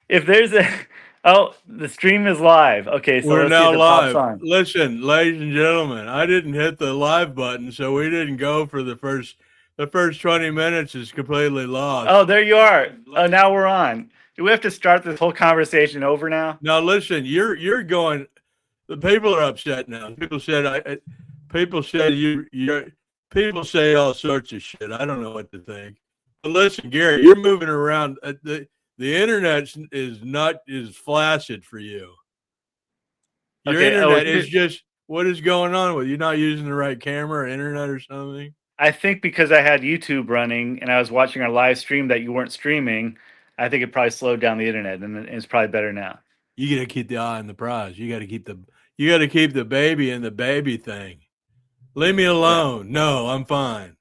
if there's a oh, the stream is live. Okay, so We're let's see if now it pops live. on. Listen, ladies and gentlemen, I didn't hit the live button, so we didn't go for the first 20 minutes is completely Oh, lost. there you are. Oh, now we're on. Do we have to start this whole conversation over now? Now listen, you're going. The people are upset now. People said people say all sorts of shit. I don't know what to think. But listen, Gary, you're moving around. The internet is flaccid for you. Your Okay. Oh, internet is just what is going on with you? Not using the right camera or internet or something? I think because I had YouTube running and I was watching our live stream that you weren't streaming, I think it probably slowed down the internet, and it's probably better now. You got to keep the eye on the prize. You got to keep the baby in the baby thing. Leave me Yeah. alone. No, I'm fine.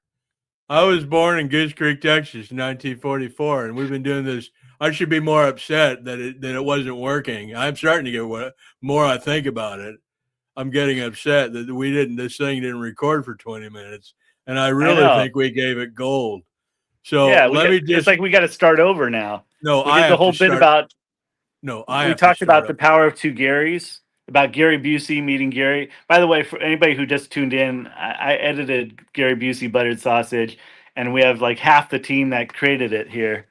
I was born in Goose Creek, Texas, in 1944, and we've been doing this. I should be more upset that it wasn't working. I'm starting to get more I think about it. I'm getting upset that this thing didn't record for 20 minutes, and I I really know. think we gave it gold. So Yeah, let me it's just like we got to start over now. no. We I did the have whole to bit start. about No, I we have to talked start about the up. power of two Garys, about Gary Busey meeting Gary. By the way, for anybody who just tuned in, I edited Gary Busey Buttered Sausage, and we have like half the team that created it here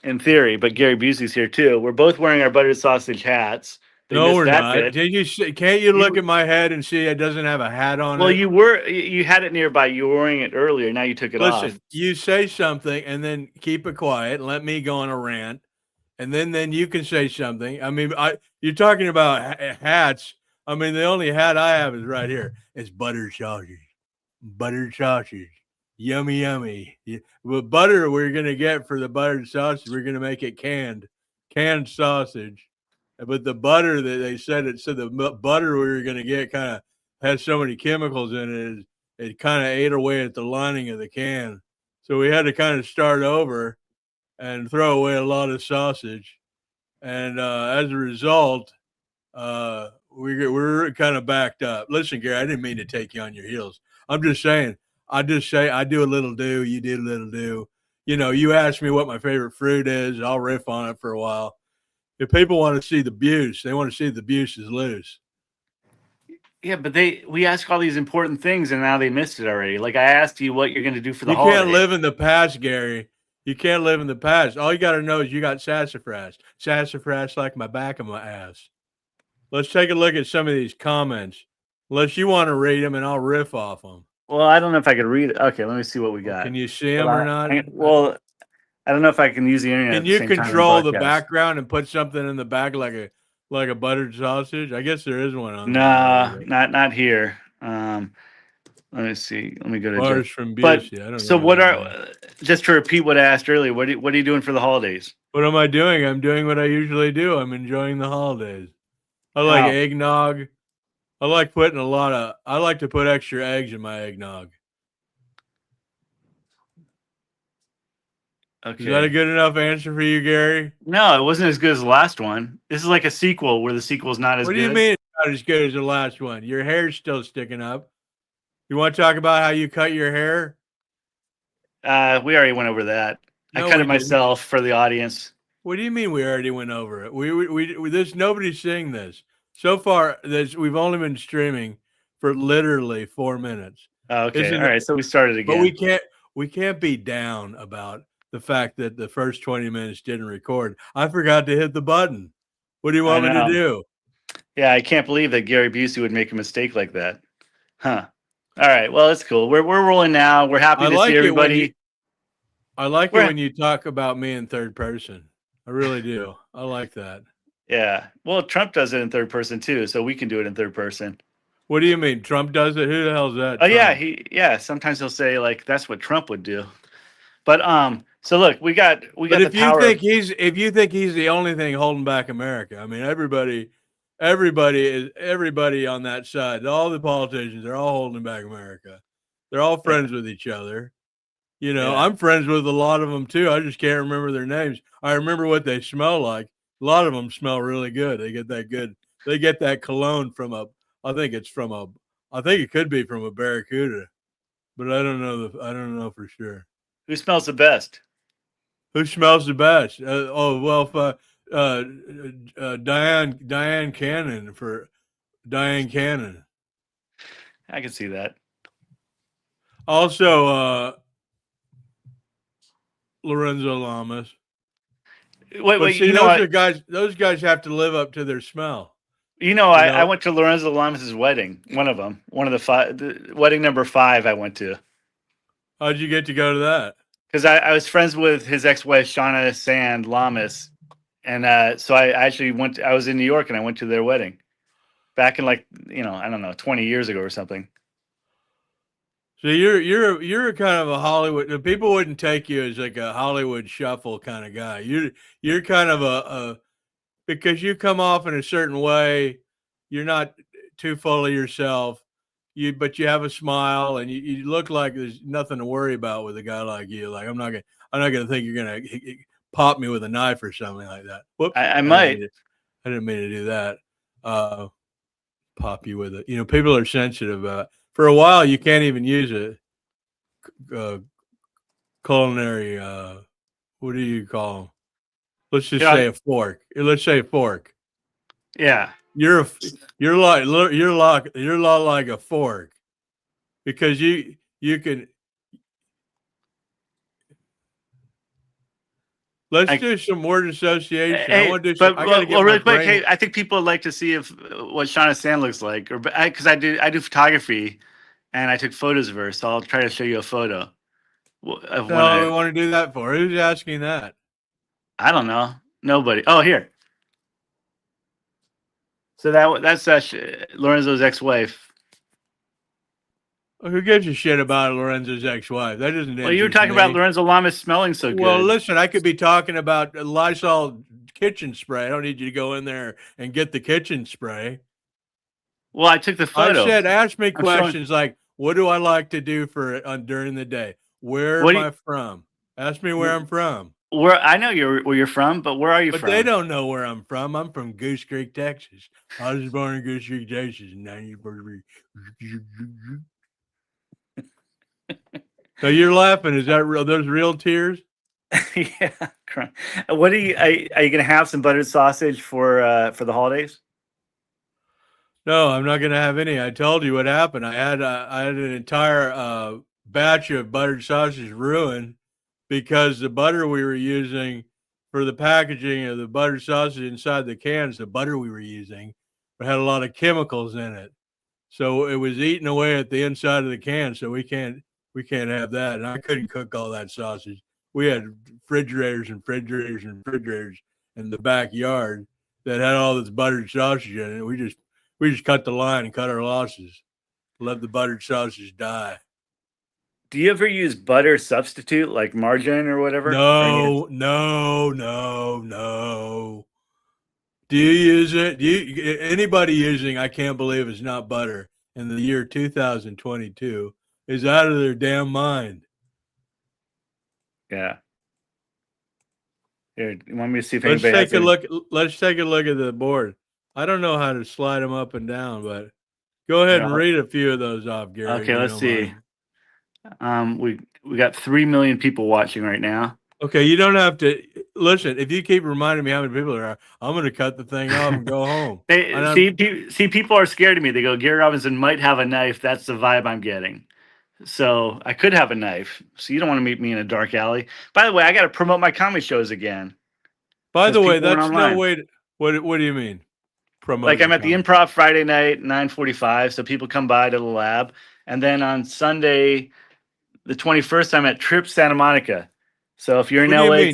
in theory, but Gary Busey's here too. We're both wearing our buttered sausage hats. They No, missed we're that not. bit. Did you? Can't you look You at my head and see it doesn't have a hat on well, it? you had it nearby. You were wearing it earlier. Now you took it off. Listen, you say something and then keep it quiet and let me go on a rant, and then you can say something. I mean, you're talking about hats. I mean, the only hat I have is right here. It's buttered sausage, buttered sausage, yummy, yummy. But butter we're gonna get for the buttered sausage. We're gonna make it canned sausage. But the butter that they said the butter we were gonna get kind of has so many chemicals in it. It kind of ate away at the lining of the can. So we had to kind of start over and throw away a lot of sausage. And as a result, we're kind of backed up. Listen, Gary, I didn't mean to take you on your heels. I'm just saying, I do a little do, you do a little do. You ask me what my favorite fruit is, I'll riff on it for a while. If people want to see the Buse, they want to see the Buse is loose. Yeah, but we asked all these important things and now they missed it already. Like I asked you what you're going to do for the You can't holiday. live in the past, Gary. You can't live in the past. All you got to know is you got sassafras. Sassafras like my back of my ass. Let's take a look at some of these comments. Unless you want to read them and I'll riff off them. Well, I don't know if I could read it. Okay, let me see what we got. Can you see them or not? I don't know if I can use the internet Can at the you same time. control the background and put something in the back like a buttered sausage? I guess there is one on Nah, there. not here. Let me see. Let me go to Bars from But Busey. I don't so know what that are one. just to repeat what I asked earlier? What are you doing for the holidays? What am I doing? I'm doing what I usually do. I'm enjoying the holidays. I like Oh, eggnog. I like to put extra eggs in my eggnog. okay. Is that a good enough answer for you, Gary? No, it wasn't as good as the last one. This is like a sequel where the sequel's not as What good. do you mean it's not as good as the last one? Your hair's still sticking up. You want to talk about how you cut your hair? We already went over that. No, I cut we it didn't. myself for the audience. What do you mean we already went over it? There's nobody's seeing this. So far, we've only been streaming for literally 4 minutes. Oh, okay. All right. So we started again. But we can't be down about the fact that the first 20 minutes didn't record. I forgot to hit the button. What do you want me to do? Yeah, I can't believe that Gary Busey would make a mistake like that. Huh. All right. Well, that's cool. We're rolling now. We're happy to see everybody. I like it when you talk about me in third person. I really do. I like that. Yeah. Well, Trump does it in third person too, so we can do it in third person. What do you mean? Trump does it? Who the hell's that? Oh Trump? yeah. Sometimes he'll say like that's what Trump would do. But so look, we got But if you think he's the only thing holding back America, I mean everybody on that side, all the politicians, they're all holding back America. They're all friends with each other. I'm friends with a lot of them too. I just can't remember their names. I remember what they smell like. A lot of them smell really good. They get that good. They get that cologne from I think it could be from a Barracuda, but I don't know for sure. Who smells the best? Who smells the best? Diane Cannon for Diane Cannon. I can see that. Also, Lorenzo Lamas. Wait, But see, you know those what? are guys. Those guys have to live up to their smell. I went to Lorenzo Lamas' wedding. One of them, one of the five, wedding number 5. I went to How'd you get to go to that? because I was friends with his ex-wife Shauna Sand Lamas, and so I actually went. I was in New York and I went to their wedding back in I don't know, 20 years ago or something. So you're kind of a Hollywood. People wouldn't take you as like a Hollywood shuffle kind of guy. You're kind of a because you come off in a certain way. You're not too full of yourself. But you have a smile and you look like there's nothing to worry about with a guy like you. Like I'm not gonna think you're gonna pop me with a knife or something like that. Whoops! I might. I didn't mean to do that. Pop you with it. People are sensitive about it. For a while, you can't even use a culinary. What do you call them? Let's just say a fork. Let's say a fork. Yeah, you're a lot like a fork because you can. Let's do some word association. Hey, I want to do but some, I gotta get really my quick. Hey, I think people would like to see if what Shauna Sand looks like, or because I do photography, and I took photos of her, so I'll try to show you a photo. Of when we want to do that for? Who's asking that? I don't know. Nobody. Oh, here. So that's Lorenzo's ex-wife. Who gives a shit about Lorenzo's ex-wife? That doesn't. Well, you were talking about Lorenzo Lamas smelling so good. Well, listen, I could be talking about Lysol kitchen spray. I don't need you to go in there and get the kitchen spray. Well, I took the photo. I said, ask me questions like, what do I like to do during the day? Where am I from? Ask me where I'm from. I know where you're from, but where are you from? But they don't know where I'm from. I'm from Goose Creek, Texas. I was born in Goose Creek, Texas in 1943. So you're laughing. Is that real? Those real tears? Yeah. What are you going to have some buttered sausage for the holidays? No, I'm not going to have any. I told you what happened. I had an entire batch of buttered sausage ruined because the butter we were using for the packaging of the buttered sausage inside the cans, the butter we were using had a lot of chemicals in it. So it was eating away at the inside of the can. So we can't have that. And I couldn't cook all that sausage. We had refrigerators and refrigerators and refrigerators in the backyard that had all this buttered sausage in it. We just cut the line and cut our losses. Let the buttered sausage die. Do you ever use butter substitute like margarine or whatever? No. Do you use it? Anybody using I can't believe it's not butter in the year 2022 is out of their damn mind. Yeah. Here, you want me to see if Let's anybody take a look. Let's take a look at the board. I don't know how to slide them up and down, but go ahead and read a few of those off, Gary. Okay, let's see. We got 3 million people watching right now. Okay, you don't have to listen. If you keep reminding me how many people there are, I'm going to cut the thing off and go home. See, people are scared of me. They go, Gary Robinson might have a knife. That's the vibe I'm getting. So I could have a knife. So you don't want to meet me in a dark alley. By the way, I got to promote my comedy shows again. By the way, that's no way. What do you mean? Promote? Like I'm at the Improv Friday night, 9:45. So people come by to the lab, and then on Sunday, the 21st, I'm at Trip Santa Monica. So if you're in LA,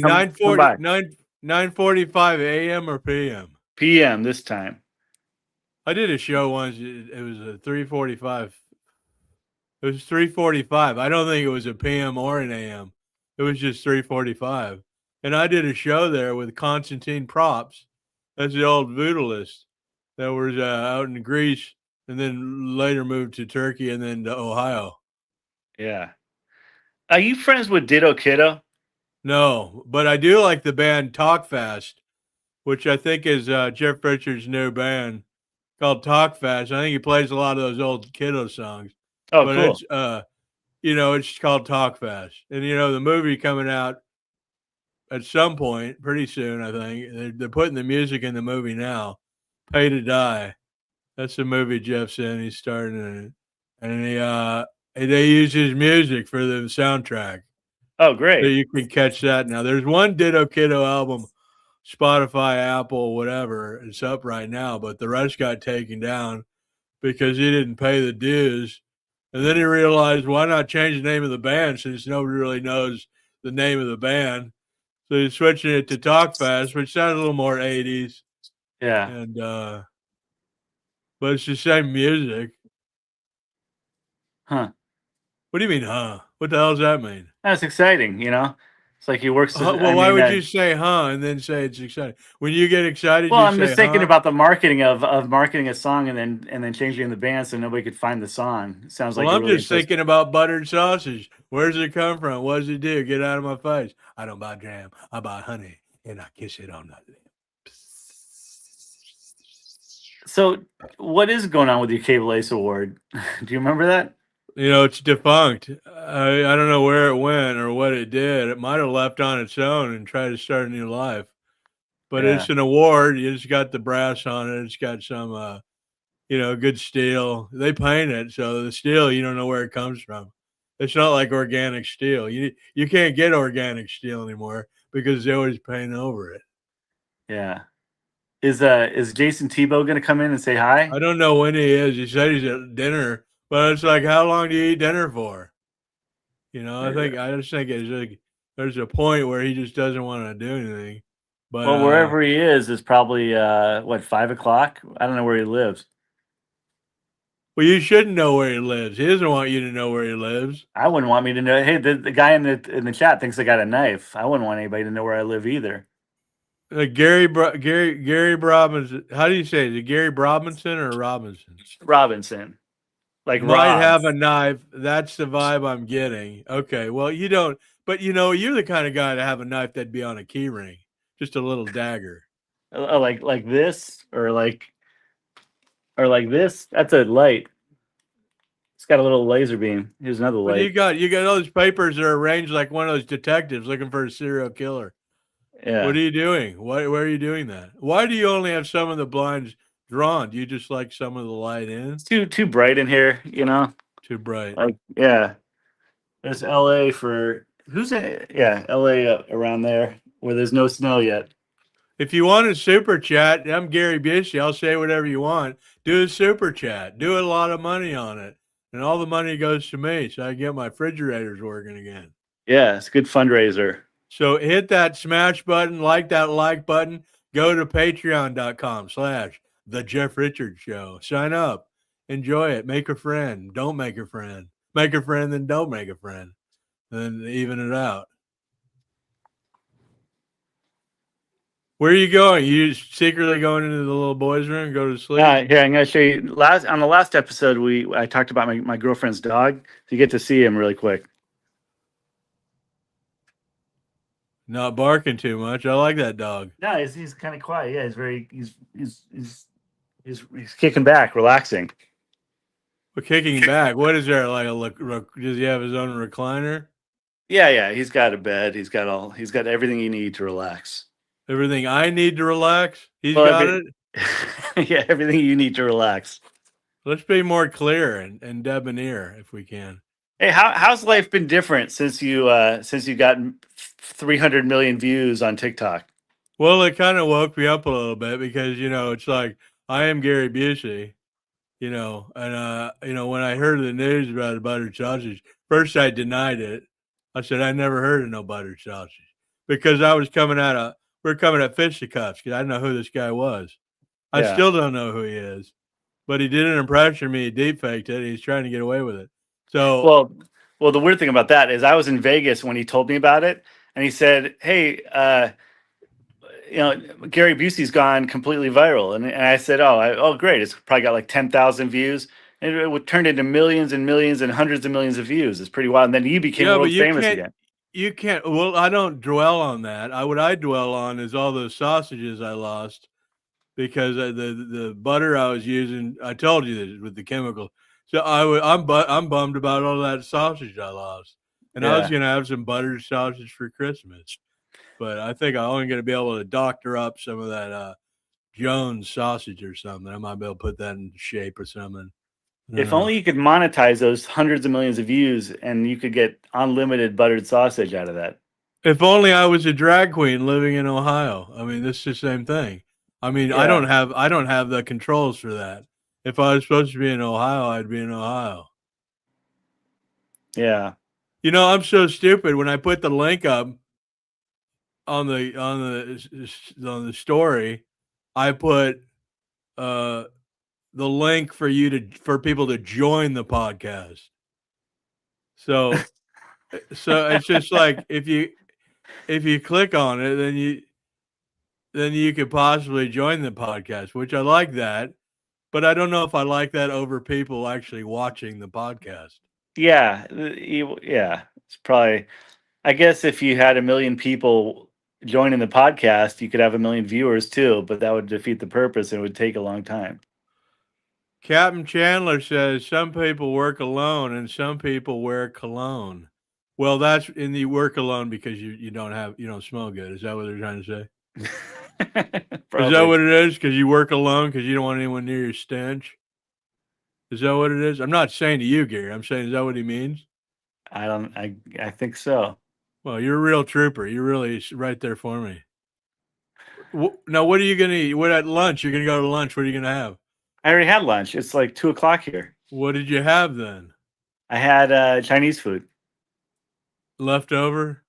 9:45 a.m. or p.m. p.m. this time. I did a show once. It was a 3:45. It was 3:45. I don't think it was a p.m. or an a.m. It was just 3:45. And I did a show there with Constantine Props. That's the old voodooist that was out in Greece and then later moved to Turkey and then to Ohio. Yeah. Are you friends with Ditto Kiddo? No, but I do like the band Talk Fast, which I think is Jeff Richards' new band called Talk Fast. I think he plays a lot of those old Kiddo songs. Oh, but cool. It's called Talk Fast. And, the movie coming out at some point, pretty soon, I think. They're putting the music in the movie now. Pay to Die. That's the movie Jeff's in. He's starring in it. And they use his music for the soundtrack. Oh, So great. you can catch that now. There's one Ditto Kiddo album, Spotify, Apple, whatever. It's up right now, but the rest got taken down because he didn't pay the dues. And then he realized, why not change the name of the band since nobody really knows the name of the band? So he's switching it to Talk Fast, which sounds a little more 80s. Yeah. And but it's the same music. Huh. What do you mean, huh? What the hell does that mean? That's exciting, you know? It's like he works. Well, why would you say huh and then say it's exciting? When you get excited, Well, you I'm say just thinking huh? about the marketing of marketing a song and then changing the band so nobody could find the song. It sounds like Well, a I'm really just thinking about buttered sausage. Where does it come from? What does it do? Get out of my face. I don't buy jam. I buy honey and I kiss it on the lips. So, what is going on with your Cable Ace Award? Do you remember that? You know, it's defunct. I don't know where it went or what it did. It might have left on its own and tried to start a new life. But Yeah. it's an award. It's got the brass on it. It's got some, good steel. They paint it, so the steel you don't know where it comes from. It's not like organic steel. You can't get organic steel anymore because they always paint over it. Yeah. Is Jason Tebow going to come in and say hi? I don't know when he is. He said he's at dinner, but it's like, how long do you eat dinner for? I just think it's like there's a point where he just doesn't want to do anything. But Well, wherever he is probably 5 o'clock. I don't know where he lives. Well, you shouldn't know where he lives. He doesn't want you to know where he lives. I wouldn't want me to know. Hey, the guy in the chat thinks I got a knife. I wouldn't want anybody to know where I live either. Gary Robinson. How do you say it? Is it Gary Robinson or Robinson? Robinson, like Might Rob. have a knife. That's the vibe I'm getting. Okay, well you don't, but you're the kind of guy to have a knife that'd be on a key ring, just a little dagger. Like this or like this. That's a light. It's got a little laser beam. Here's another But light. you got all those papers that are arranged like one of those detectives looking for a serial killer. Yeah. What are you doing? Why are you doing that? Why do you only have some of the blinds drawn? Do you just like some of the light in? It's too bright in here, Too bright. Like, yeah. There's LA for LA around there where there's no snow yet. If you want a super chat, I'm Gary Busey. I'll say whatever you want. Do a super chat. Do a lot of money on it. And all the money goes to me so I can get my refrigerators working again. Yeah, it's a good fundraiser. So hit that smash button, like that like button. Go to patreon.com/The Jeff Richards Show. Sign up. Enjoy it. Make a friend. Don't make a friend. Make a friend, then don't make a friend. Then even it out. Where are you going? You secretly going into the little boy's room and go to sleep? Here, I'm going to show you. On the last episode, I talked about my girlfriend's dog. So you get to see him really quick. Not barking too much. I like that dog. No, he's kind of quiet. Yeah, he's kicking back, relaxing. But kicking back, what is there like does he have his own recliner? Yeah, he's got a bed. He's got everything you need to relax. Everything I need to relax? He's got it? Yeah, everything you need to relax. Let's be more clear and debonair if we can. Hey, how's life been different since you got 300 million views on TikTok? Well, it kind of woke me up a little bit because, it's like I am Gary Busey, and, when I heard the news about the buttered sausage, first I denied it. I said, I never heard of no buttered sausage because we're coming at fisticuffs because I didn't know who this guy was. I still don't know who he is, but he did an impression of me. He deep faked it. He's trying to get away with it. So, well, the weird thing about that is I was in Vegas when he told me about it, and he said, "Hey, Gary Busey's gone completely viral," and I said, "Oh, great! It's probably got like 10,000 views." And it would turn into millions and millions and hundreds of millions of views. It's pretty wild. And then you became world famous again. You can't. Well, I don't dwell on that. What I dwell on is all those sausages I lost because the butter I was using. I told you this with the chemical. So I'm bummed about all that sausage I lost, and I was gonna have some buttered sausage for Christmas. but I think I'm only going to be able to doctor up some of that Jones sausage or something. I might be able to put that in shape or something. If only you could monetize those hundreds of millions of views and you could get unlimited buttered sausage out of that. If only I was a drag queen living in Ohio. I mean, this is the same thing. I mean, Yeah. I don't have the controls for that. If I was supposed to be in Ohio, I'd be in Ohio. Yeah. You know, I'm so stupid. When I put the link up on the story, I put the link for people to join the podcast. So it's just like if you click on it, then you could possibly join the podcast, which I like that, but I don't know if I like that over people actually watching the podcast. Yeah. Yeah. It's probably, I guess if you had 1 million people joining the podcast, you could have 1 million viewers too, but that would defeat the purpose and it would take a long time. Captain Chandler says some people work alone and some people wear cologne. Well, that's in the work alone because you don't smell good. Is that what they're trying to say? Is that what it is? Because you work alone because you don't want anyone near your stench? Is that what it is? I'm not saying to you, Gary. I'm saying, is that what he means? I think so. Well, you're a real trooper. You're really right there for me. Now, what are you going to eat? What at lunch? You're going to go to lunch. What are you going to have? I already had lunch. It's like 2:00 here. What did you have then? I had Chinese food. Leftover?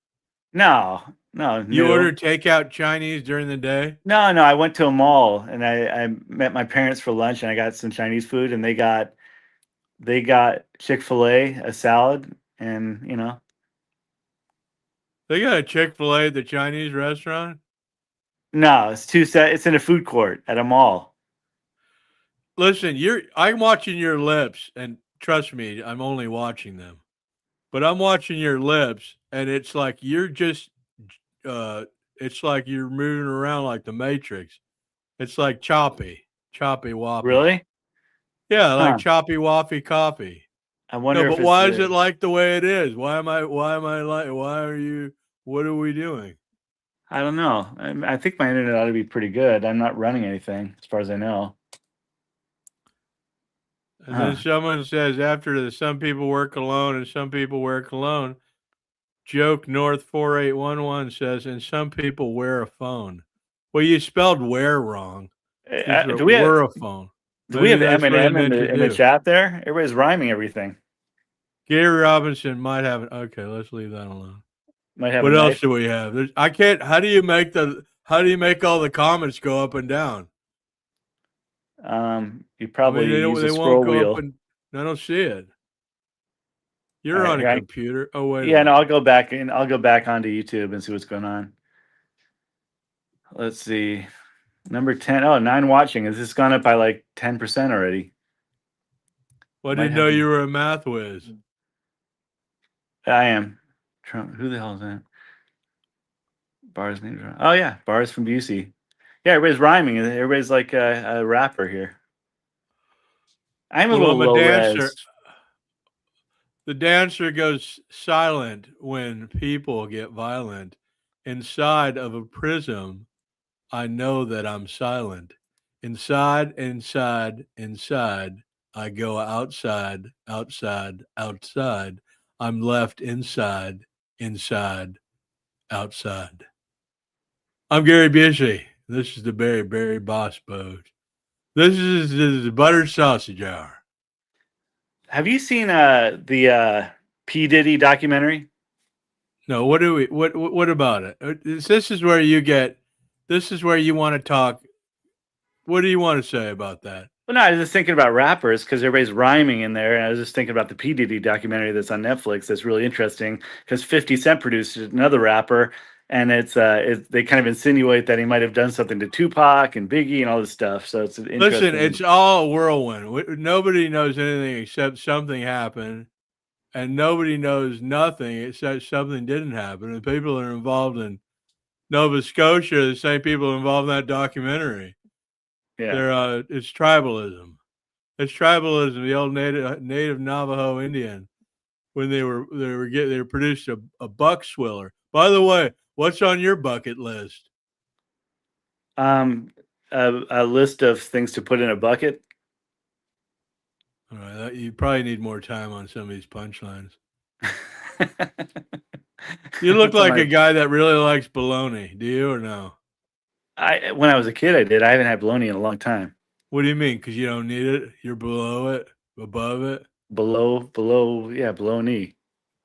No. You ordered takeout Chinese during the day? No. I went to a mall and I met my parents for lunch and I got some Chinese food and they got Chick-fil-A, a salad, and They got a Chick-fil-A at the Chinese restaurant? No, it's in a food court at a mall. Listen, I'm watching your lips, and trust me, I'm only watching them. But I'm watching your lips, and it's like you're just it's like you're moving around like the Matrix. It's like choppy woppy. Really? Yeah, like choppy woppy coffee. I wonder. But why is it like the way it is? Why are you? What are we doing? I don't know. I think my internet ought to be pretty good. I'm not running anything as far as I know. And then someone says some people work alone and some people wear cologne. Joke North 4811 says, and some people wear a phone. Well, you spelled wear wrong. Do we have a phone? Do we have Eminem in the chat there? Everybody's rhyming everything. Gary Robinson might have it. Okay, let's leave that alone. What else do we have? I can't. How do you make all the comments go up and down? You probably use a scroll wheel. I don't see it. You're on a computer. Oh wait. Yeah, no, I'll go back onto YouTube and see what's going on. Let's see. Number 10. Oh, 9 watching. Has this gone up by like 10% already? Well, I didn't know you were a math whiz. I am. Trump. Who the hell is that? Bars name. Oh yeah, Bars from Busey. Yeah, everybody's rhyming. Everybody's like a rapper here. I'm a little low res. The dancer goes silent when people get violent. Inside of a prism, I know that I'm silent. Inside, I go outside. I'm left inside, outside. I'm Gary Busey. This is the Berry Boss Boat. This is the Buttered Sausage Hour. Have you seen the P. Diddy documentary? No. What about it? This is where you want to talk. What do you want to say about that? Well, no, I was just thinking about rappers because everybody's rhyming in there. And I was just thinking about the P. Diddy documentary that's on Netflix. That's really interesting because 50 Cent produced another rapper. And they kind of insinuate that he might have done something to Tupac and Biggie and all this stuff. So it's interesting. Listen, it's all a whirlwind. Nobody knows anything except something happened. And nobody knows nothing except something didn't happen. And people that are involved in Nova Scotia, the same people involved in that documentary. Yeah, it's tribalism. It's tribalism. The old native Navajo Indian when they produced a buck swiller. By the way, What's on your bucket list? A list of things to put in a bucket. All right, you probably need more time on some of these punchlines. You look What's on like my- a guy that really likes bologna. Do you or no? When I was a kid, I did. I haven't had bologna in a long time. What do you mean? Because you don't need it? You're below it? Above it? Below, bologna.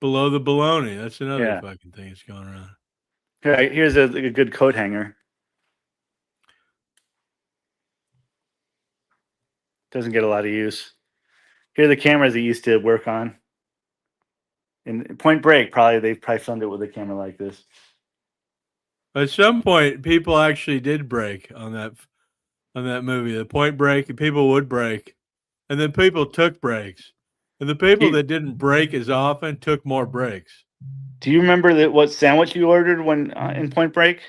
Below the bologna. That's another Yeah. fucking thing that's going around. Here's a good coat hanger. Doesn't get a lot of use. Here are the cameras he used to work on. In Point Break, they probably filmed it with a camera like this. At some point, people actually did break on that movie. The Point Break, and people would break, and then people took breaks, and the people that didn't break as often took more breaks. Do you remember what sandwich you ordered when in Point Break?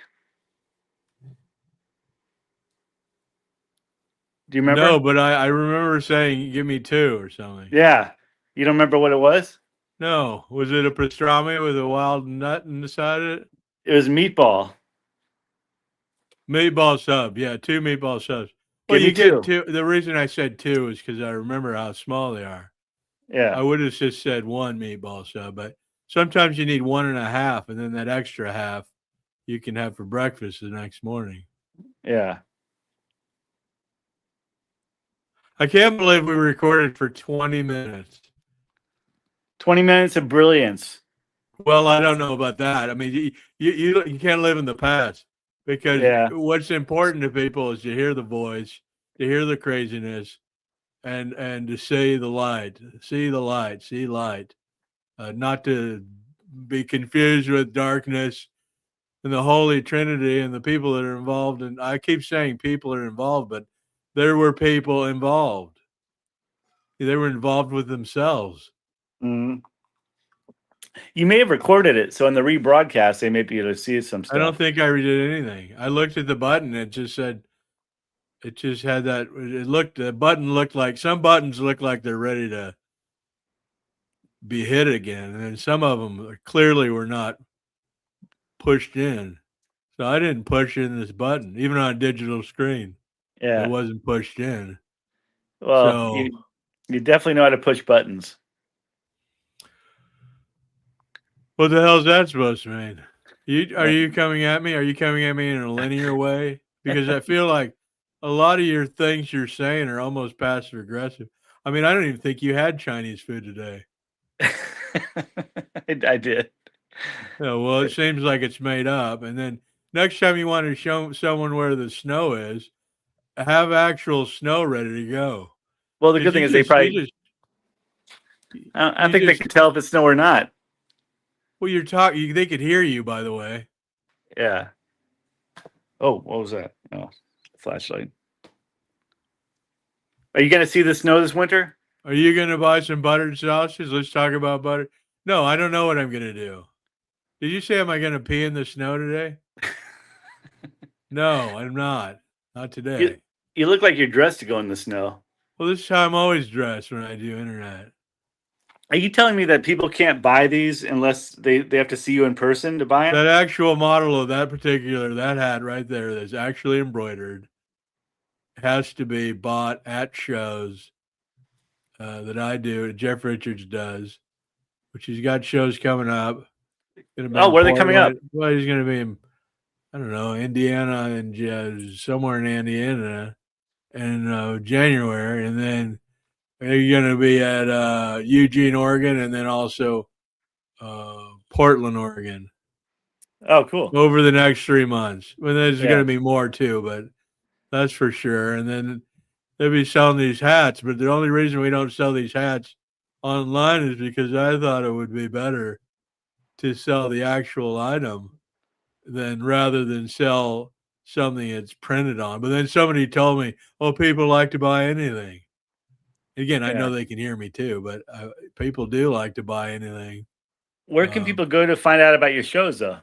Do you remember? No, but I remember saying, "Give me 2" or something. Yeah, you don't remember what it was? No, was it a pastrami with a wild nut inside it? It was meatball. Meatball sub, yeah, 2 meatball subs. Well, Give me you get 2. 2. The reason I said 2 is because I remember how small they are. Yeah. I would have just said 1 meatball sub, but sometimes you need 1.5, and then that extra half you can have for breakfast the next morning. Yeah. I can't believe we recorded for 20 minutes. 20 minutes of brilliance. Well, I don't know about that. I mean, you can't live in the past, because what's important to people is to hear the voice, to hear the craziness, and to see the light, not to be confused with darkness and the Holy Trinity and the people that are involved. And I keep saying people are involved, but there were people involved. They were involved with themselves. Mm-hmm. You may have recorded it, so in the rebroadcast, they may be able to see some stuff. I don't think I did anything. I looked at the button; it just said, it just had that. The button looked like, some buttons look like they're ready to be hit again, and then some of them clearly were not pushed in. So I didn't push in this button, even on a digital screen. Yeah, it wasn't pushed in. Well, So, you definitely know how to push buttons. What the hell is that supposed to mean? Are you coming at me? Are you coming at me in a linear way? Because I feel like a lot of your things you're saying are almost passive aggressive. I mean, I don't even think you had Chinese food today. I did. Yeah, well, it seems like it's made up. And then next time you want to show someone where the snow is, have actual snow ready to go. Well, the good thing is they probably. I think they can tell if it's snow or not. Well, you're talking. They could hear you, by the way. Yeah. Oh, what was that? Oh, flashlight. Are you going to see the snow this winter? Are you going to buy some buttered sausages? Let's talk about butter. No, I don't know what I'm going to do. Did you say, am I going to pee in the snow today? No, I'm not. Not today. You look like you're dressed to go in the snow. Well, this is how I'm always dressed when I do internet. Are you telling me that people can't buy these unless they have to see you in person to buy them? That actual model of that hat right there that's actually embroidered has to be bought at shows that I do, Jeff Richards does, which he's got shows coming up. Oh, where are they coming up? Well, he's going to be in, I don't know, Indiana and somewhere in Indiana in January. And then you're going to be at Eugene, Oregon, and then also Portland, Oregon. Oh, cool. Over the next 3 months. Well, there's going to be more too, but that's for sure. And then they'll be selling these hats. But the only reason we don't sell these hats online is because I thought it would be better to sell the actual item rather than sell something that's printed on. But then somebody told me, oh, people like to buy anything. Again, I know they can hear me too, but people do like to buy anything. Where can people go to find out about your shows, though?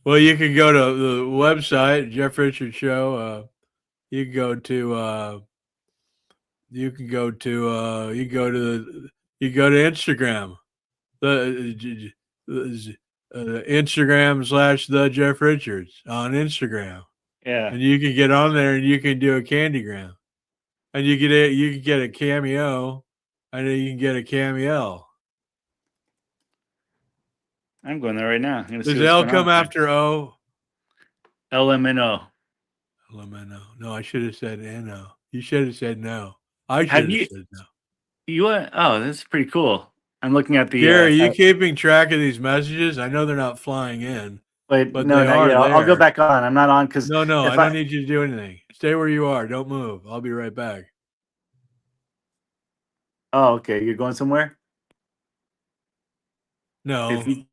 Well, you can go to the website, Jeff Richards Show. You can go to Instagram. Instagram / the Jeff Richards on Instagram, Yeah. and you can get on there and you can do a candygram, and you can get a cameo, and then you can get a cameo. I'm going there right now. I'm gonna see Does what's L going come on. after O? LMNO. LMNO. No, I should have said NO. You should have said no. I Have should you have said no. you oh, this is pretty cool. I'm looking at the Gary, you keeping track of these messages? I know they're not flying in, wait, but no, they not are yet. I'll go there. back on. I'm not on because No, if I don't need you to do anything. Stay where you are. Don't move. I'll be right back. Oh, okay. You're going somewhere? No. If you,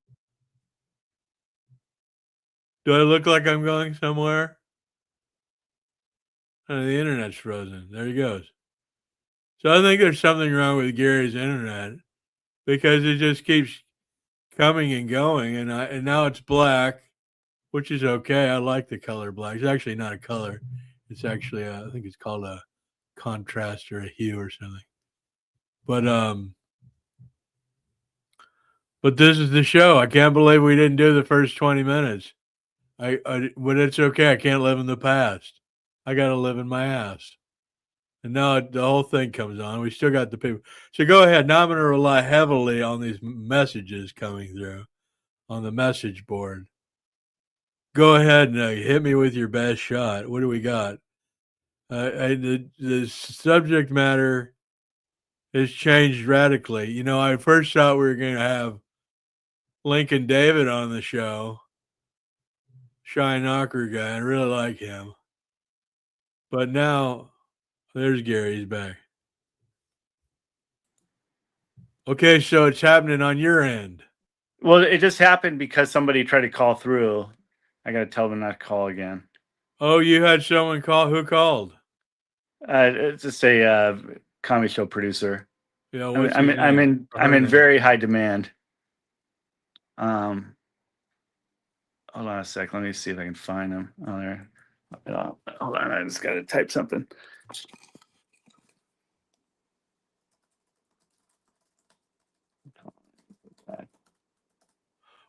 Do I look like I'm going somewhere? Oh, the internet's frozen. There he goes. So I think there's something wrong with Gary's internet because it just keeps coming and going, and now it's black, which is okay. I like the color black. It's actually not a color. It's actually I think it's called a contrast or a hue or something. But this is the show. I can't believe we didn't do the first 20 minutes. But it's okay. I can't live in the past. I got to live in my ass. And now the whole thing comes on. We still got the people. So go ahead. Now I'm going to rely heavily on these messages coming through on the message board. Go ahead and hit me with your best shot. What do we got? The subject matter has changed radically. You know, I first thought we were going to have Lincoln David on the show. Shy knocker guy. I really like him. But now there's Gary. He's back. Okay, so it's happening on your end. well, it just happened because somebody tried to call through. I got to tell them not to call again. Oh, you had someone call. Who called? It's just a comedy show producer. Yeah, I'm in very high demand. Hold on a sec. Let me see if I can find them. Oh, there. Hold on. I just got to type something.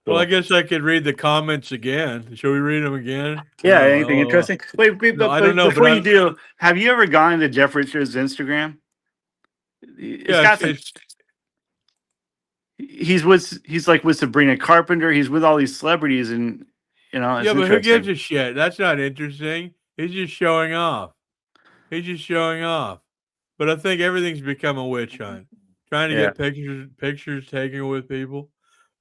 Well, I guess I could read the comments again. Shall we read them again? Yeah. Anything interesting? Wait, No, I don't know. Before you do, have you ever gone to Jeff Richards' Instagram? He's like with Sabrina Carpenter. He's with all these celebrities, and you know. Yeah, but who gives a shit? That's not interesting. He's just showing off. But I think everything's become a witch hunt. Trying to get pictures taken with people.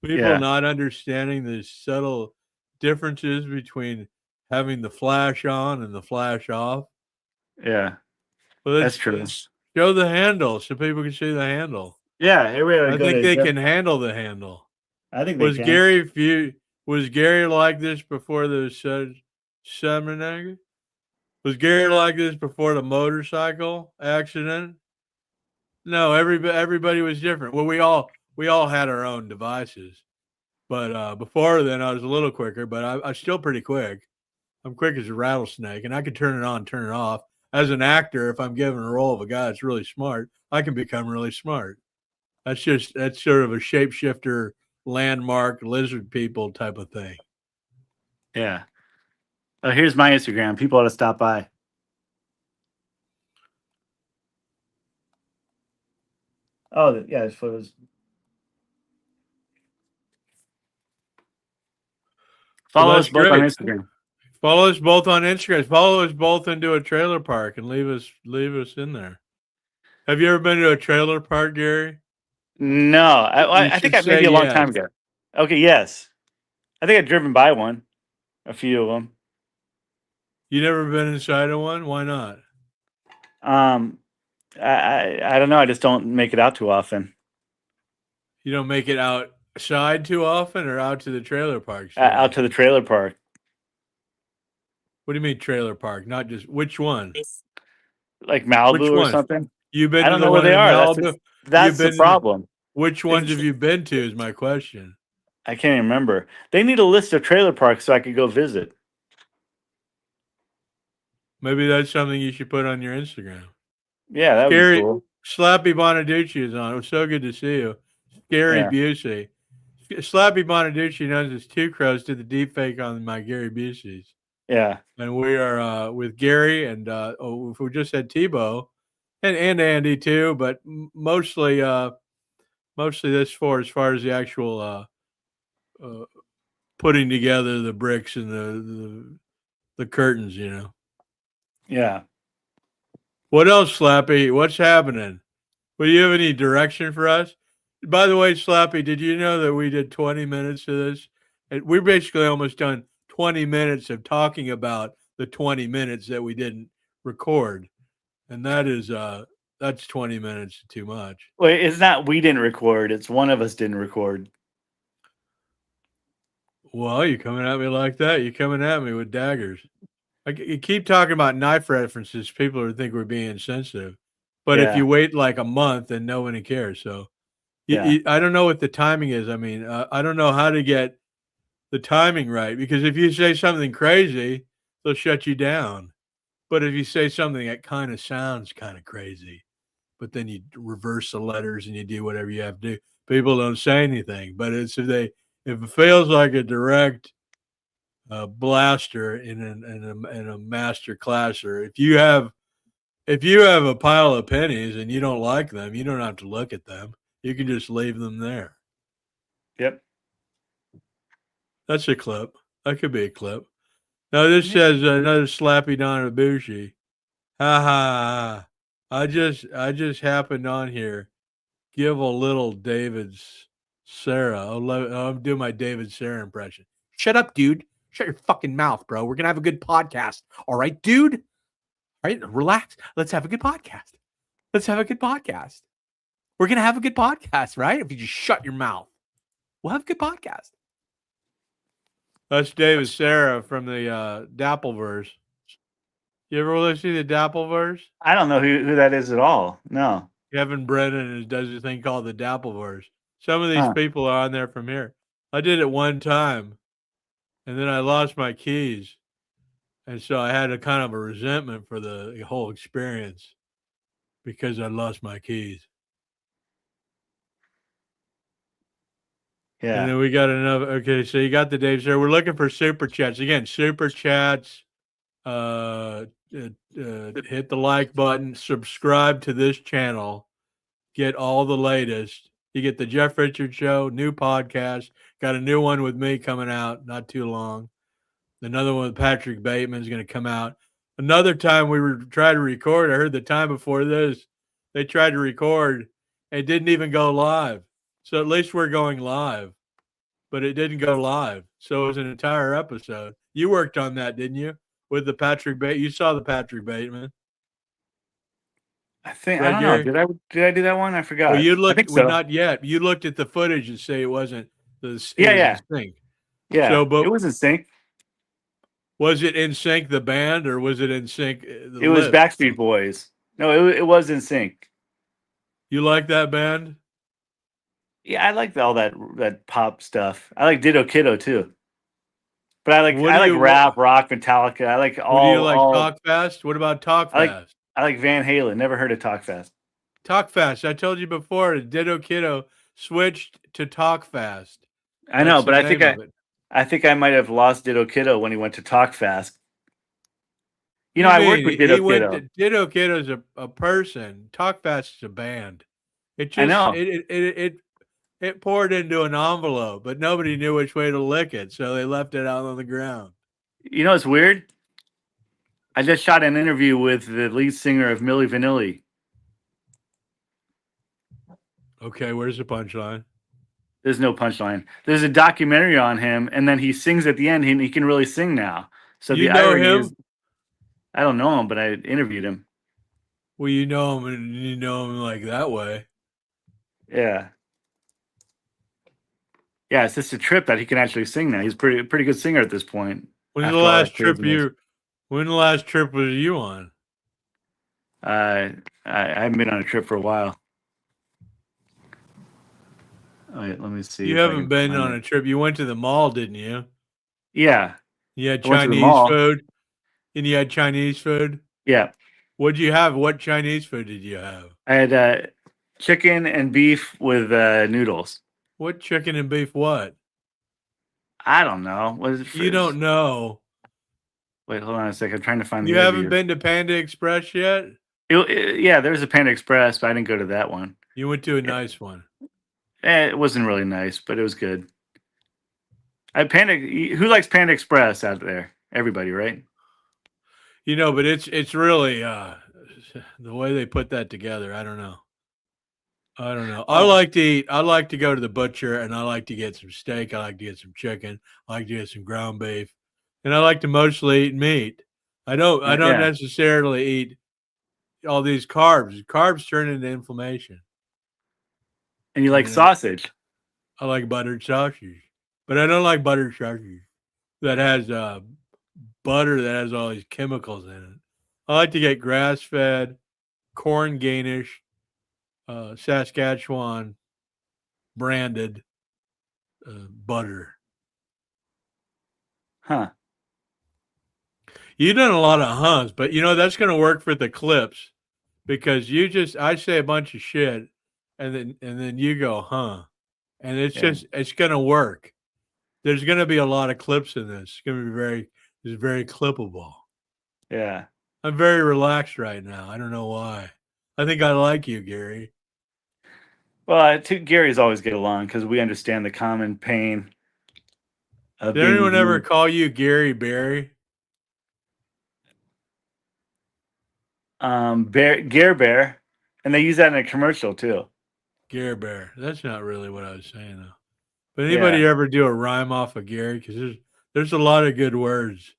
People not understanding the subtle differences between having the flash on and the flash off. Yeah. Well, that's true. Show the handle so people can see the handle. Yeah, I think they can handle the handle. I think was Gary like this before the seminar? Was Gary like this before the motorcycle accident? No, everybody was different. Well, we all had our own devices, but before then I was a little quicker, but I'm still pretty quick. I'm quick as a rattlesnake, and I can turn it on, turn it off. As an actor, if I'm given a role of a guy that's really smart, I can become really smart. That's sort of a shapeshifter, landmark, lizard people type of thing. Yeah. Oh, here's my Instagram. People ought to stop by. Oh, yeah, there's photos. Follow us both on Instagram. Follow us both on Instagram. Follow us both into a trailer park and leave us in there. Have you ever been to a trailer park, Gary? No, I think maybe a long time ago. Okay, yes. I think I've driven by one, a few of them. You never been inside of one? Why not? I don't know. I just don't make it out too often. You don't make it outside too often, or out to the trailer park? Out to the trailer park. What do you mean trailer park? Not just which one? Like Malibu or something? You've been. I don't know where they are. That's the problem. Which ones have you been to? Is my question. I can't even remember. They need a list of trailer parks so I could go visit. Maybe that's something you should put on your Instagram. Yeah, that would be cool. Slappy Bonaducci is on. It was so good to see you. Scary Busey. Slappy Bonaducci knows his two crows did the deep fake on my Gary Busey's. Yeah. And we are with Gary and if we just had Tebow and Andy too, but mostly this for as far as the actual putting together the bricks and the curtains, you know. Yeah. What else, Slappy? What's happening? Will you have any direction for us? By the way, Slappy, did you know that we did 20 minutes of this? And we're basically almost done 20 minutes of talking about the 20 minutes that we didn't record. And that's 20 minutes too much. Wait, it's not we didn't record. It's one of us didn't record. Well, you coming at me like that? You coming at me with daggers. You keep talking about knife references. People would think we're being insensitive. But if Yeah. you wait like a month, then nobody cares. So Yeah. I don't know what the timing is. I mean, I don't know how to get the timing right, because if you say something crazy, they'll shut you down. But if you say something that kind of sounds kind of crazy, but then you reverse the letters and you do whatever you have to do, people don't say anything. But if it feels like a direct blaster in a master class, or if you have a pile of pennies and you don't like them, you don't have to look at them. You can just leave them there. Yep. That's a clip. That could be a clip. Now this says another Slappy Don Ibushi. Ha ha. I just happened on here. Give a little David's Sarah. I'll do my David Sarah impression. Shut up, dude. Shut your fucking mouth, bro. We're gonna have a good podcast. All right, dude. All right, relax. Let's have a good podcast. Let's have a good podcast. We're gonna have a good podcast, right? If you just shut your mouth, we'll have a good podcast. That's David Sarah from the Dappleverse. You ever listen to the Dappleverse? I don't know who that is at all. No. Kevin Brennan does a thing called the Dappleverse. Some of these people are on there from here. I did it one time, and then I lost my keys. And so I had a kind of a resentment for the whole experience because I lost my keys. Yeah. And then we got another. Okay, so you got the Dave there. We're looking for super chats again. Super chats. Hit the like button. Subscribe to this channel. Get all the latest. You get the Jeff Richards Show, new podcast. Got a new one with me coming out not too long. Another one with Patrick Bateman is going to come out. Another time we were trying to record. I heard the time before this, they tried to record. It didn't even go live. So at least we're going live, but it didn't go live. So it was an entire episode. You worked on that, didn't you? With the Patrick Bateman. You saw the Patrick Bateman. I think right, I don't Gary? know. Did I do that one? I forgot. Well, you looked. I think so. Well, not yet. You looked at the footage and say it wasn't the sync. Yeah. So, but it was in sync. Was it in sync the band, or was it in sync? It was Backstreet Boys. No, it was in sync. You like that band? Yeah, I like all that pop stuff. I like Ditto Kiddo too. But I like rap, rock, Metallica. I like all. Do you like Talk Fast? What about Talk Fast? I like Van Halen. Never heard of Talk Fast. Talk Fast. I told you before. Ditto Kiddo switched to Talk Fast. I know, but I think I might have lost Ditto Kiddo when he went to Talk Fast. You know, I worked with Ditto Kiddo. Ditto Kiddo is a person. Talk Fast is a band. It just, I know. It poured into an envelope, but nobody knew which way to lick it, so they left it out on the ground. You know, it's weird. I just shot an interview with the lead singer of Milli Vanilli. Okay, where's the punchline? There's no punchline. There's a documentary on him, and then he sings at the end, and he can really sing now. So you know him? I don't know him, but I interviewed him. Well, you know him, and you know him like that way. Yeah. Yeah, it's just a trip that he can actually sing now. He's pretty good singer at this point. When's the last trip when the last trip was you on? I haven't been on a trip for a while. Wait, let me see. You haven't been on a trip. You went to the mall, didn't you? Yeah. You had Chinese food? And you had Chinese food? Yeah. What'd you have? What Chinese food did you have? I had chicken and beef with noodles. What chicken and beef? What? I don't know. Was it You don't know. Wait, hold on a second. I'm trying to find You the haven't interview. been to Panda Express yet? Yeah, there was a Panda Express, but I didn't go to that one. You went to a nice one. It wasn't really nice, but it was good. Who likes Panda Express out there? Everybody, right? You know, but it's really the way they put that together. I don't know. I don't know. I Oh, like to eat. I like to go to the butcher and I like to get some steak. I like to get some chicken. I like to get some ground beef, and I like to mostly eat meat. I don't. I don't yeah. necessarily eat all these carbs. Carbs turn into inflammation. And you like You know, sausage? I like buttered sausage, but I don't like buttered sausage that has butter that has all these chemicals in it. I like to get grass fed, corn gainish, Saskatchewan branded butter. Huh? You've done a lot of huns, but you know that's going to work for the clips because I say a bunch of shit, and then you go and Yeah. it's going to work. There's going to be a lot of clips in this. It's going to be it's very clippable. Yeah. I'm very relaxed right now. I don't know why. I think I like you, Gary. Well, Gary's always get along because we understand the common pain of Did being anyone ever used. call you Gary Barry? Gare Bear, and they use that in a commercial too. Gary Bear. That's not really what I was saying though. But anybody Yeah. ever do a rhyme off of Gary? Because there's a lot of good words,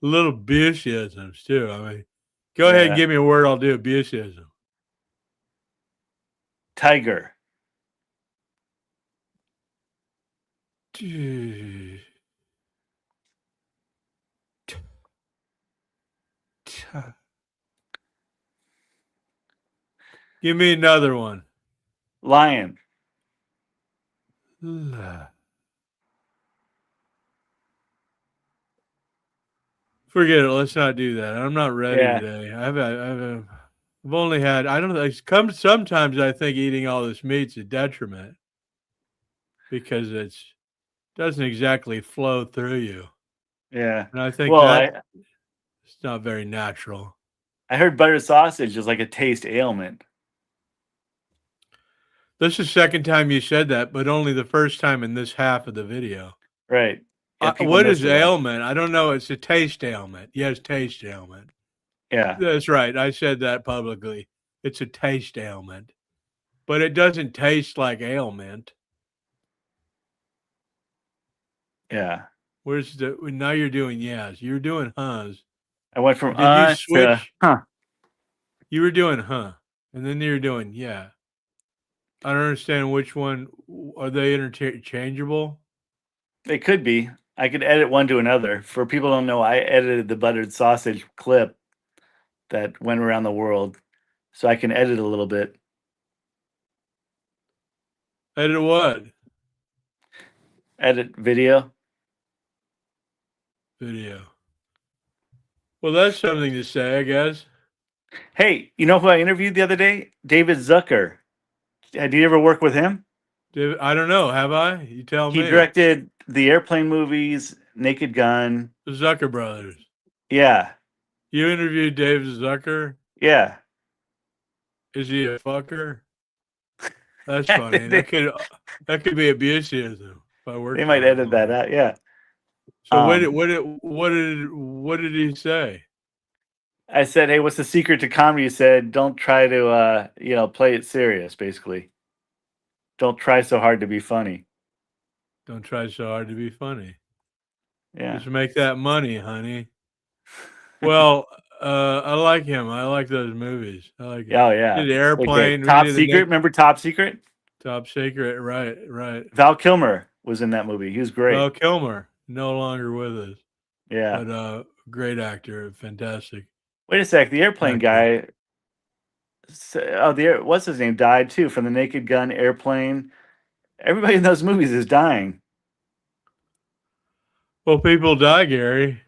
little Bushyisms too. I mean, go ahead and Yeah. give me a word. I'll do a Bushyism. Tiger. Give me another one. Lion. Forget it. Let's not do that. I'm not ready Yeah. today. I've only had. I don't know. It's come sometimes. I think eating all this meat's a detriment because it's doesn't exactly flow through you, Yeah. and I think Well, that it's not very natural. I heard buttered sausage is like a taste ailment. This is the second time you said that, but only the first time in this half of the video. Right. Yeah, people What missed is it all. ailment? I don't know. It's a taste ailment. Yes, taste ailment. Yeah. That's right. I said that publicly. It's a taste ailment, but it doesn't taste like ailment. Yeah. Where's the now you're doing yes. You're doing huhs. I went from Did you to switch? You were doing and then you're doing yeah. I don't understand which one are they interchangeable? They could be. I could edit one to another. For people who don't know, I edited the buttered sausage clip that went around the world, so I can edit a little bit. Edit what? Edit video. Video. Well, that's something to say, I guess. Hey, you know who I interviewed the other day? David Zucker. Did you ever work with him? David, I don't know. Have I? You tell He me. directed the Airplane movies, Naked Gun. The Zucker brothers. Yeah. You interviewed Dave Zucker? Yeah. Is he a fucker? That's funny. That could be abusivism if I worked. They might edit that out. Yeah. So what did he say? I said, "Hey, what's the secret to comedy?" He said, "Don't try to play it serious, basically. Don't try so hard to be funny." Don't try so hard to be funny. Yeah. Just make that money, honey. Well, I like him. I like those movies. I like Oh yeah. the Airplane. Top Secret. Remember Top Secret? Top Secret. Right. Val Kilmer was in that movie. He was great. Val Kilmer, no longer with us. Yeah. But great actor, fantastic. Wait a sec. The Airplane guy. What's his name? Died too from the Naked Gun, Airplane. Everybody in those movies is dying. Well, people die, Gary.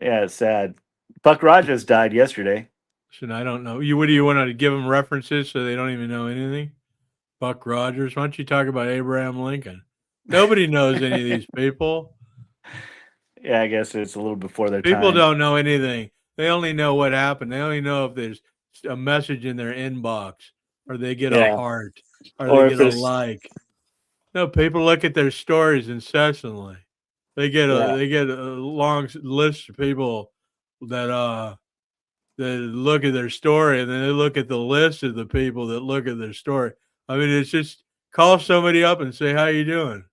Yeah, it's sad. Buck Rogers died yesterday. Listen, I don't know. What do you want to give them references so they don't even know anything? Buck Rogers. Why don't you talk about Abraham Lincoln? Nobody knows any of these people. Yeah, I guess it's a little before their People time. don't know anything. They only know what happened. They only know if there's a message in their inbox, or they get a Yeah. heart, or they Or if get a there's like. No, people look at their stories incessantly. They get yeah. a long list of people that look at their story, and then they look at the list of the people that look at their story. I mean, it's just call somebody up and say, "How you doing?"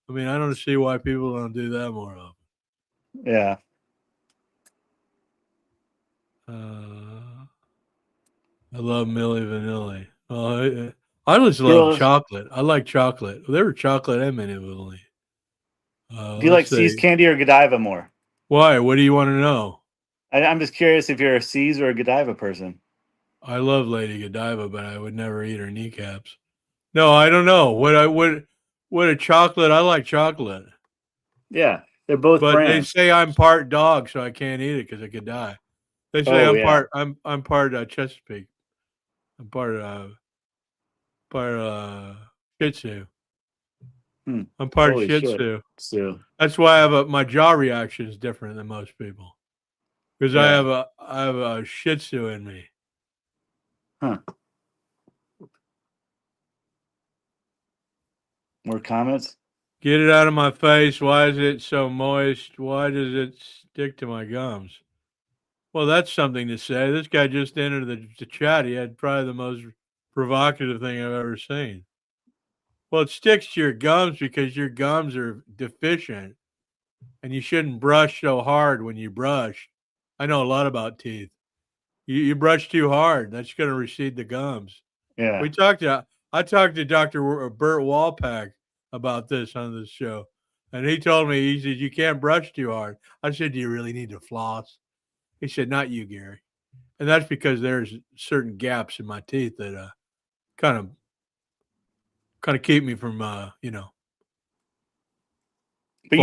I mean, I don't see why people don't do that more often. Yeah. I love Milli Vanilli. I just love Girls, chocolate. I like chocolate. They were chocolate and Milli Vanilli. do you Let's like See's see. Candy or Godiva more? Why? What do you want to know? I'm just curious if you're a See's or a Godiva person. I love Lady Godiva, but I would never eat her kneecaps. No, I don't know. What a chocolate. I like chocolate. Yeah, they're both But they brands. say I'm part dog, so I can't eat it because I could die. They say Oh yeah. I'm part Chesapeake. I'm part Shih Tzu. Hmm. I'm part Holy Shih shit. Tzu. So That's why I have my jaw reaction is different than most people because yeah. I have a Shih Tzu in me. Huh. More comments? Get it out of my face. Why is it so moist? Why does it stick to my gums? Well, that's something to say. This guy just entered the chat. He had probably the most provocative thing I've ever seen. Well, it sticks to your gums because your gums are deficient and you shouldn't brush so hard when you brush. I know a lot about teeth. You brush too hard, that's going to recede the gums. Yeah. I talked to Dr. Burt Walpack about this on this show, and he told me, he said, you can't brush too hard. I said, do you really need to floss? He said, not you, Gary. And that's because there's certain gaps in my teeth that kind of keep me from But flossing. you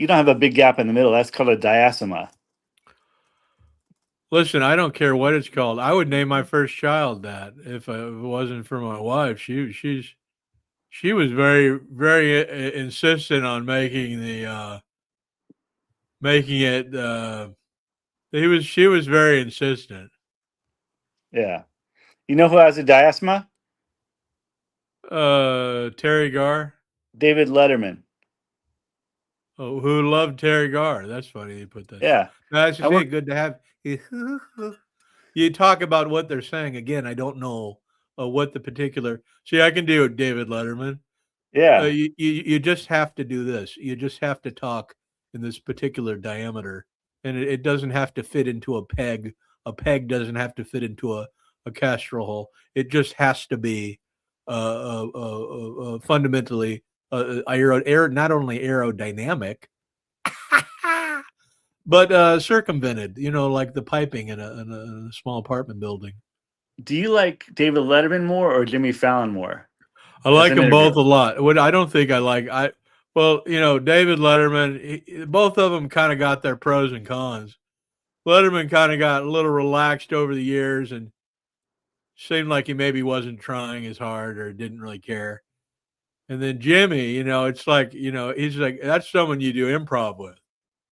don't have a big gap in the middle. That's called a diastema. Listen, I don't care what it's called. I would name my first child that if it wasn't for my wife. She was very insistent on making it. She was very insistent. Yeah. You know who has a diastema? Terry Garr. David Letterman. Oh, who loved Terry Garr? That's funny you put that. Yeah. That's I work, good to have. You talk about what they're saying again. I don't know what the particular. See, I can do David Letterman. yeah. You just have to do this. You just have to talk in this particular diameter, and it doesn't have to fit into a peg. A peg doesn't have to fit into a casserole hole. It just has to be fundamentally not only aerodynamic, but circumvented. You know, like the piping in a small apartment building. Do you like David Letterman more or Jimmy Fallon more? I like an them both a interviewer. lot. What I don't think I like, David Letterman, both of them kind of got their pros and cons. Letterman kind of got a little relaxed over the years and seemed like he maybe wasn't trying as hard or didn't really care. And then Jimmy, it's like, he's like, that's someone you do improv with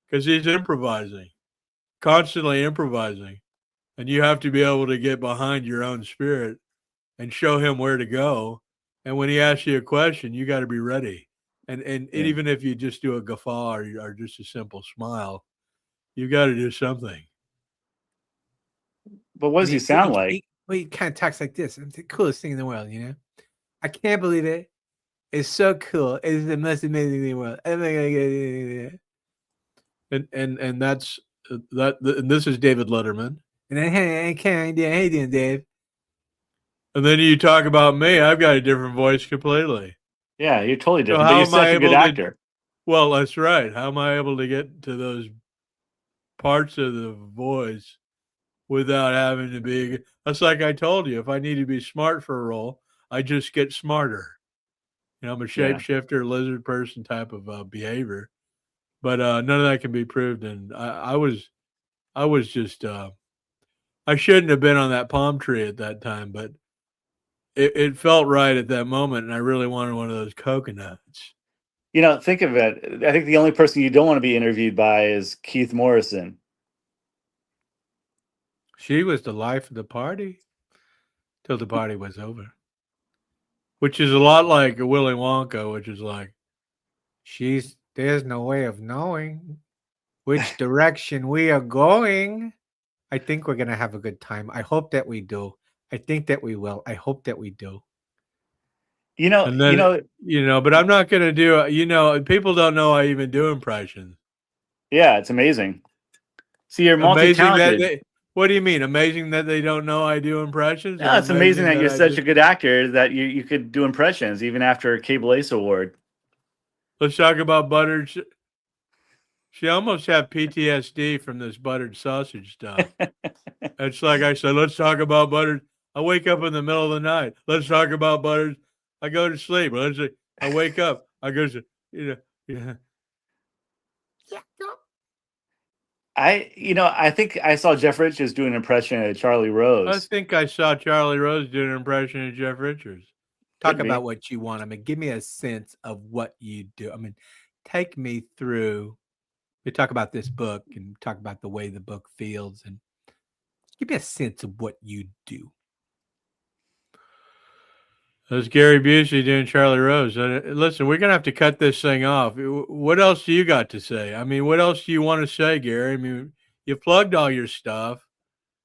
because he's improvising, constantly improvising. And you have to be able to get behind your own spirit and show him where to go. And when he asks you a question, you got to be ready. And Yeah. even if you just do a guffaw or just a simple smile, you got to do something. But what does he sound like? He kind of talks like this. It's the coolest thing in the world, you know? I can't believe it. It's so cool. It's the most amazing thing in the world. Oh my God. And that's and this is David Letterman. And then, hey, how you doing, Dave? And then you talk about me. I've got a different voice completely. Yeah, you're totally different. how But you're am I such a good able to- actor. Well, that's right. How am I able to get to those parts of the voice without having to be? That's like I told you. If I need to be smart for a role, I just get smarter. I'm a shapeshifter, lizard person type of behavior, but none of that can be proved. And I was just I shouldn't have been on that palm tree at that time, but it felt right at that moment, and I really wanted one of those coconuts. Think of it. I think the only person you don't want to be interviewed by is Keith Morrison. She was the life of the party till the party was over. Which is a lot like a Willy Wonka, which is like, there's no way of knowing which direction we are going. I think we're gonna have a good time. I hope that we do. I think that we will. I hope that we do. and then, but I'm not going to do, people don't know I even do impressions. Yeah, it's amazing. See, you're Amazing multi-talented. what do you mean? Amazing that they don't know I do impressions? No, it's amazing that you're such a good actor that you could do impressions even after a Cable Ace Award. Let's talk about buttered. She almost had PTSD from this buttered sausage stuff. It's like I said, let's talk about buttered. I wake up in the middle of the night. Let's talk about buttered. I go to sleep. I wake up. I go to, yeah. I think I saw Jeff Richards do an impression of Charlie Rose. I think I saw Charlie Rose do an impression of Jeff Richards. Talk about what you want. I mean, give me a sense of what you do. I mean, take me through. We talk about this book and talk about the way the book feels, and give me a sense of what you do. That's Gary Busey doing Charlie Rose. Listen, we're gonna have to cut this thing off. What else do you got to say? I mean, what else do you want to say, Gary? I mean, you plugged all your stuff.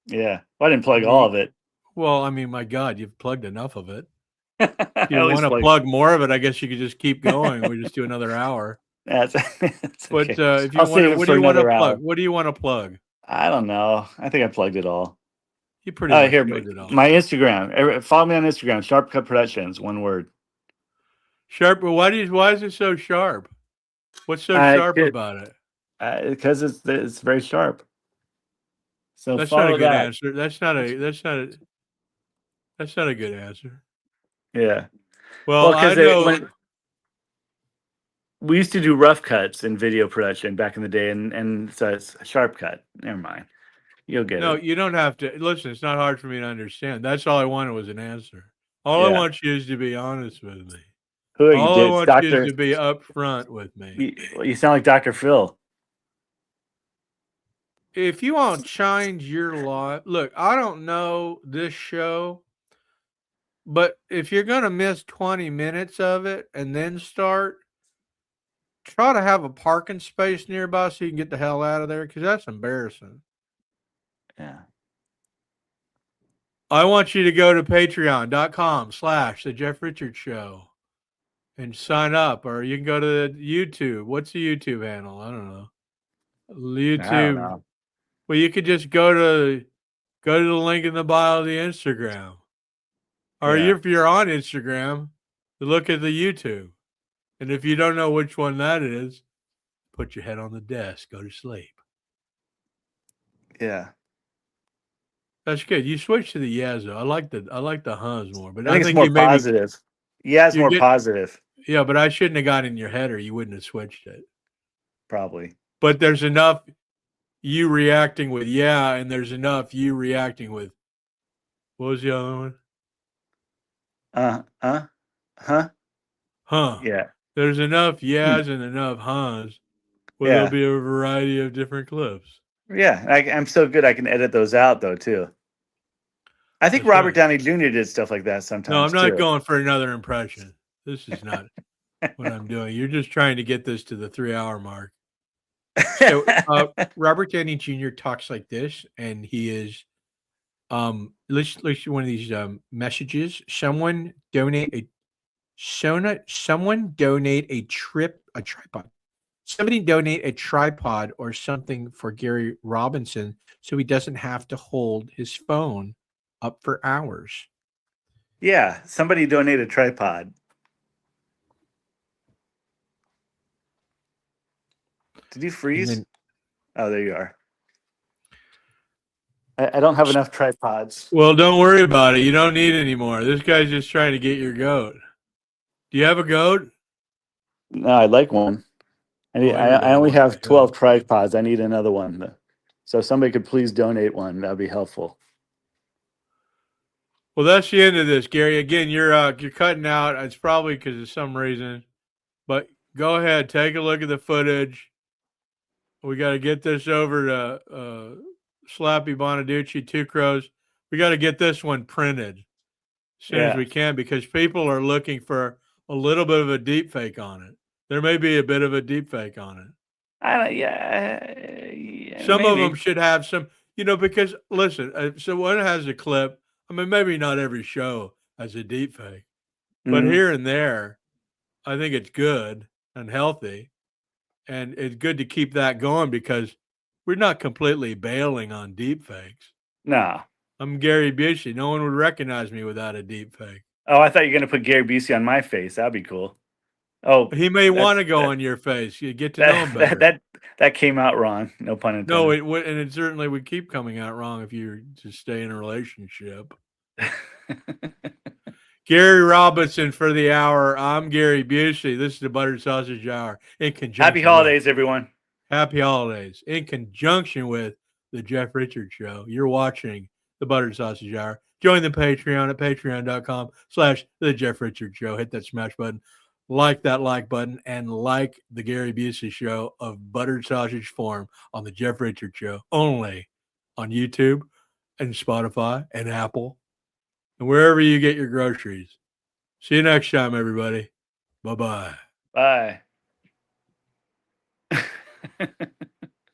Yeah, well, I didn't plug all of it. Well, I mean, my God, you've plugged enough of it. If you want to plug more of it, I guess you could just keep going. We just do another hour. That's but okay. If you want, what do you want to plug? What do you want to plug? I don't know. I think I plugged it all. You pretty much plugged it all. My Instagram. Follow me on Instagram. Sharp Cut Productions. One word. Sharp. Why is it so sharp? What's so sharp about it? Because it's very sharp. So that's not a good answer. That's not a good answer. Yeah. Well, I know. We used to do rough cuts in video production back in the day, and so it's a sharp cut. Never mind. You'll get it. No, you don't have to. Listen, it's not hard for me to understand. That's all I wanted was an answer. All I want you is to be honest with me. All I want you is to be upfront with me. You sound like Dr. Phil. If you want to change your life, look, I don't know this show, but if you're going to miss 20 minutes of it and then start, try to have a parking space nearby so you can get the hell out of there, because that's embarrassing. Yeah. I want you to go to patreon.com/The Jeff Richards Show and sign up, or you can go to YouTube. What's the YouTube handle? I don't know. YouTube. I don't know. Well, you could just go to the link in the bio of the Instagram. Or if you're on Instagram, look at the YouTube. And if you don't know which one that is, put your head on the desk, go to sleep. Yeah. That's good. You switch to the Yazoo. I like the hums more, but I think it's more positive. Yeah, it's more positive. Yeah, but I shouldn't have got in your head, or you wouldn't have switched it. Probably. But there's enough you reacting with and there's enough you reacting with. What was the other one? Huh. Yeah. There's enough and enough huhs where there'll be a variety of different clips. Yeah, I'm so good I can edit those out though too. I think Robert Downey Jr. did stuff like that sometimes. No, I'm not going for another impression. This is not what I'm doing. You're just trying to get this to the 3-hour mark. So, Robert Downey Jr. talks like this, and he is let's one of these messages. Someone donate a tripod. Somebody donate a tripod or something for Gary Robinson so he doesn't have to hold his phone up for hours. Yeah, somebody donate a tripod. Did you freeze? Oh, there you are. I don't have enough tripods. Well, don't worry about it. You don't need any more. This guy's just trying to get your goat. Do you have a goat? No, I'd like one. I only have 12 tripods. I need another one. So if somebody could please donate one, that'd be helpful. Well, that's the end of this, Gary. Again, you're cutting out. It's probably because of some reason, but go ahead, take a look at the footage. We got to get this over to Slappy Bonaducci, Two Crows. We got to get this one printed as soon as Yeah. we can because people are looking for a little bit of a deep fake on it. There may be a bit of a deep fake on it. Some of them should have some, because listen, so one has a clip. I mean, maybe not every show has a deep fake, but Mhm. here and there, I think it's good and healthy. And it's good to keep that going because we're not completely bailing on deep fakes. No. I'm Gary Busey. No one would recognize me without a deep fake. Oh, I thought you were gonna put Gary Busey on my face. That'd be cool. Oh, He may that's- want to go that- on your face. You get to know him better. that came out wrong. No pun intended. No, it would, and it certainly would keep coming out wrong if you just stay in a relationship. Gary Robinson for the hour. I'm Gary Busey. This is the Buttered Sausage Hour. In conjunction. Happy holidays, everyone. Happy holidays. In conjunction with the Jeff Richards Show. You're watching the Buttered Sausage Hour. Join the Patreon at patreon.com/the Jeff Richards Show. Hit that smash button. Like that like button and like the Gary Busey Show of Buttered Sausage form on the Jeff Richards Show. Only on YouTube and Spotify and Apple and wherever you get your groceries. See you next time, everybody. Bye-bye. Bye.